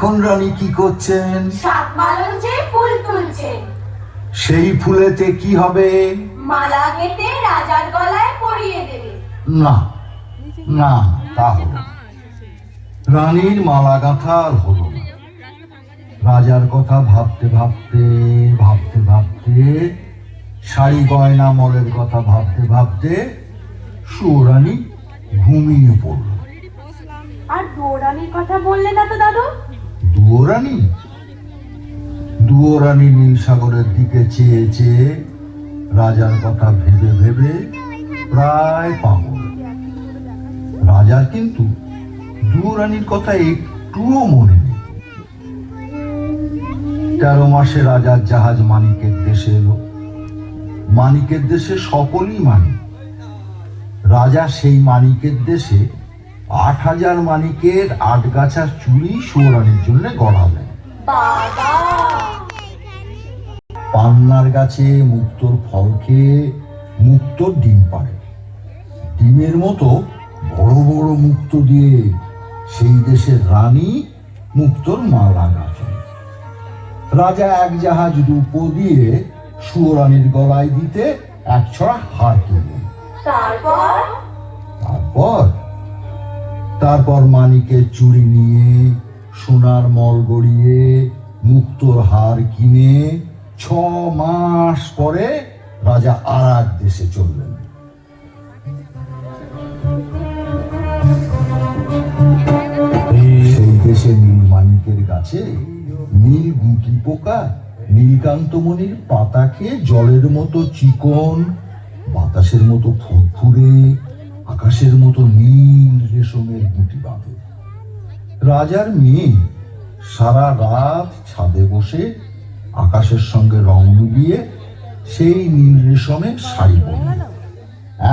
এখন রানী কি করছেন? সাত মালঞ্চে ফুল তুলছেন। সেই ফুলেতে কি হবে? মালা গেঁথে রাজার গলায় পরিয়ে দেবে। না না, তা হলো না। রানীর মালা গাঁথা আর হলো না। রাজার কথা ভাবতে ভাবতে ভাবতে ভাবতে, শাড়ি গয়না মলের কথা ভাবতে ভাবতে সুরানী ঘুমিয়ে পড়ল। আর দুয়োরানীর কথা বললে না তো দাদু? দুয়োরানী? দুয়োরানী নীল সাগরের দিকে চেয়ে চেয়ে রাজার কথা ভেবে ভেবে প্রায় পাগল। রাজার কিন্তু দুয়োরানীর কথা একটুও মনে নেই। 13 মাসে রাজার জাহাজ মানিকের দেশে এলো। মানিকের দেশে সকলই মানিক। রাজা সেই মানিকের দেশে 8000 মানিকের 8 গাছার চুড়ি সুরানীর জন্য গড়ালেন। পান্নার গাছে মুক্তোর ফল খেয়ে মুক্তোর ডিম পাড়ে। ডিমের মতো বড় বড় মুক্তো দিয়ে সেই দেশের রানী মুক্তোর মালা গাঁথেন। রাজা এক জাহাজ রূপো দিয়ে সুরানীর গলায় দিতে এক ছড়া হার কিনলেন। তারপর মানিকের চুড়ি নিয়ে, সোনার মল গড়িয়ে, মুক্তোর হার কিনে 6 মাস পরে রাজা আর এক দেশে চললেন। সেই দেশে নীল মানিকের গাছে নীল গুটি পোকা নীলকান্তমণির পাতা খেয়ে জলের মতো চিকন, বাতাসের মতো ফুরফুরে, আকাশের মতো নীল রেশমের গুটি বাঁধে। রাজার মেয়ে সারা রাত ছাদে বসে আকাশের সঙ্গে রং মিলিয়ে সেই নীল রেশমের শাড়ি বোনে।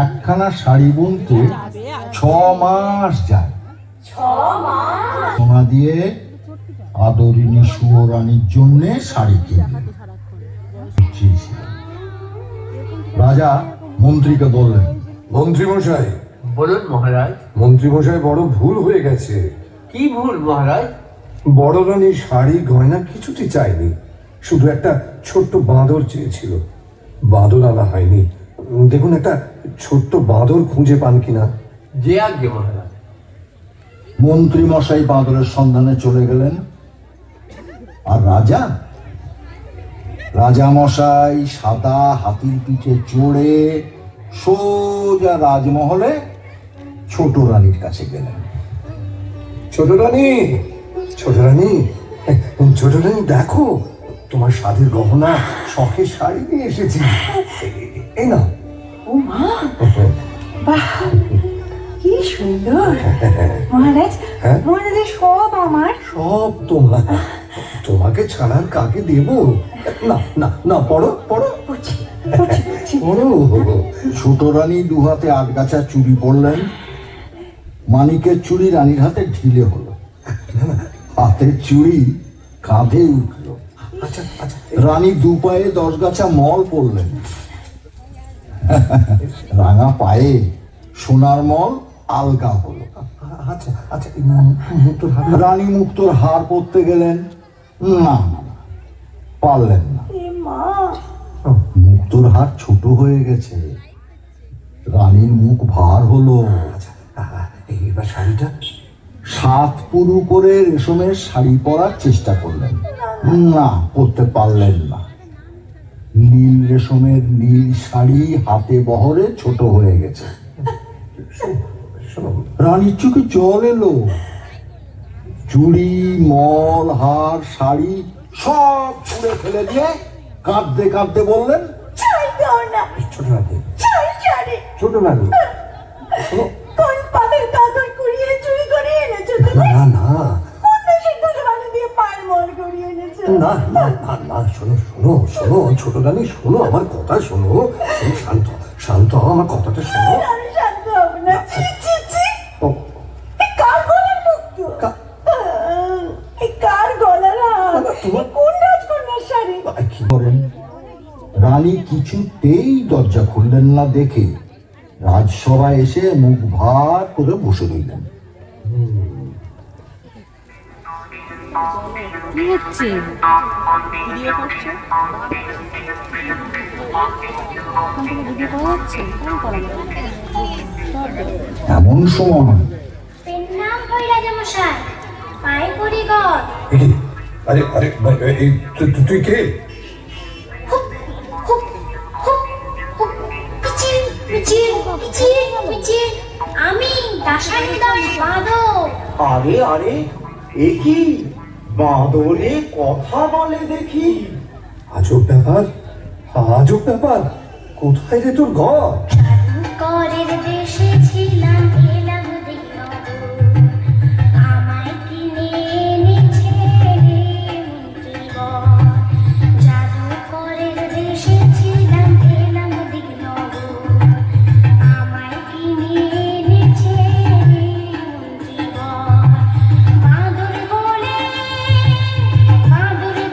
একখানা শাড়ি বুনতে 6 মাস যায়। সোনা দিয়ে আদরিনী সুরানীর জন্য শাড়ি কিনলেন। রাজা মন্ত্রীকে বললেন, মন্ত্রীমশাই। বলুন মহারাজ। মন্ত্রীমশাই, বড় ভুল হয়ে গেছে। কি ভুল মহারাজ? বড় রানী শাড়ি গয়না কিছুটি চাইনি, শুধু একটা ছোট্ট বাঁদর চেয়েছিল। বাঁদর আনা হয়নি। দেখুন, একটা ছোট্ট বাঁদর খুঁজে পান কিনা। যে আজ্ঞে মহারাজ। মন্ত্রী মশাই বাঁদরের সন্ধানে চলে গেলেন। আর রাজা মশাই সাদা হাতির পিঠে চড়ে সোজা রাজমহলে ছোট রানীর কাছে গেলেন। ছোট রানী, ছোট রানী, ছোট রানী, দেখো তোমার স্বাদের গহনা, শখের শাড়ি নিয়ে এসেছি। এই না। ও মা, বাহ, কি সুন্দর। মহারাজ, মহারাজের সব আমার। সব তোমার। তোমাকে ছাড়ার কাকে দেব? না না না, পড়ো পড়ো পড়ো। ছোট রানী 2 হাতে 8 গাছা চুড়ি পরলেন। মানিকের চুড়ি রানীর হাতে ঢিলে হলো, হাতের চুড়ি কাঁধে উঠল। আচ্ছা আচ্ছা। রানী 2 পায়ে 10 গাছা মল পরলেন। রাঙা পায়ে সোনার মল আলগা হলো। আচ্ছা আচ্ছা। রানী মুক্তোর হার পরতে গেলেন। না না, পারলেন না। মুক্তোর হার ছোট হয়ে গেছে। রানীর মুখ ভার হলো। আচ্ছা, এবার শাড়িটা। 7 পুরু করে রেশমের শাড়ি পরার চেষ্টা করলেন। না, পরতে পারলেন না। নীল রেশমের নীল শাড়ি হাতে বহরে ছোট হয়ে গেছে। রানীর চোখে জল এলো। চুড়ি, মল, হার, শাড়ি সব ছুঁড়ে ফেলে দিয়ে কাঁদতে কাঁদতে বললেন, ছোট রানী, ছোট রানী, কোন পাতের কাগজ কুড়িয়ে চুরি করে এনেছো তুমি? না না কোন দেশের ধুলোবালি দিয়ে পায়ের মল করিয়ে এনেছো? না না না না, শোনো শোনো শোনো, ছোট রানী শোনো, আমার কথা শোনো। শান্ত শান্ত, আমার কথাটা শোনো। আমি শান্ত হব না। ছি ছি ছি, এই কার গলার মুক্তো? এই কার গলার হার? কোন রাজকন্যার শাড়ি? কি করেন? রানী কিছুতেই দরজা খুললেন না দেখে রাজসভায় এসে মুখ ভার করে বসে রইলেন। কি হচ্ছে? ভিডিও করছো? ভিডিও করা যাচ্ছে? কেন করা যাবে? এমন সময় পেন্নাম কইরা মশাই পায়ে পড়ি গর এ কি? আরে আরে এই তুই কে? হুপ হুপ হুপ হুপ পিচির পিচির পিচির পিচির আমি দাশানি দাস বাদর। আরে আরে এ কি বাঁদরে কথা বলে দেখি? আজব ব্যাপার, আজব ব্যাপার। কোথায় রে তোর ঘর? জাদুকরের দেশে ছিলাম এলাম দেখো আমায় কিনে এনেছে রে মন্ত্রীবর। জাদুকরের দেশে ছিলাম এলাম দেখো আমায় কিনে এনেছে রে মন্ত্রীবর। বাঁদর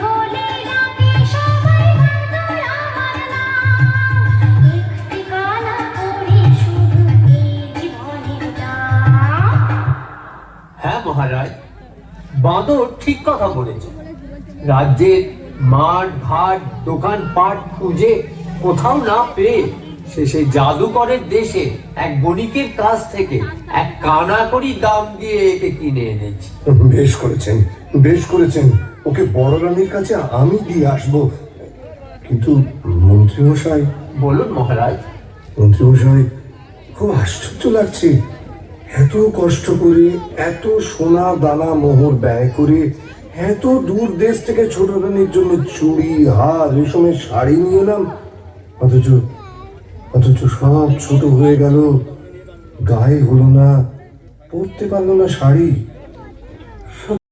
বলে ডাকে সবাই বাঁদর আমার নাম। একটি কানা করে শুধু এই জীবনের দাম। হ্যাঁ মহারাজ, বাঁদর ঠিক কথা বলেছে। রাজ্যের মাঠ ঘাট দোকানপাট খুঁজে কোথাও না পেয়ে শেষে জাদুকরের দেশে এক বণিকের কাছ থেকে এক কানাকড়ি দাম দিয়ে একে কিনে এনেছি। বেশ করেছেন, বেশ করেছেন। ওকে বড় রানীর কাছে আমি দিয়ে আসবো। কিন্তু মন্ত্রীমশাই, বলুন মহারাজ। মন্ত্রীমশাই, খুব আশ্চর্য লাগছে। এত কষ্ট করে, এত সোনা দানা মোহর ব্যয় করে, এত দূর দেশ থেকে ছোট রানীর জন্য চুড়ি হার রেশমের শাড়ি নিয়ে এলাম, অথচ অথচ সব ছোট হয়ে গেল, গায়ে হলো না, পরতে পারলো না শাড়ি।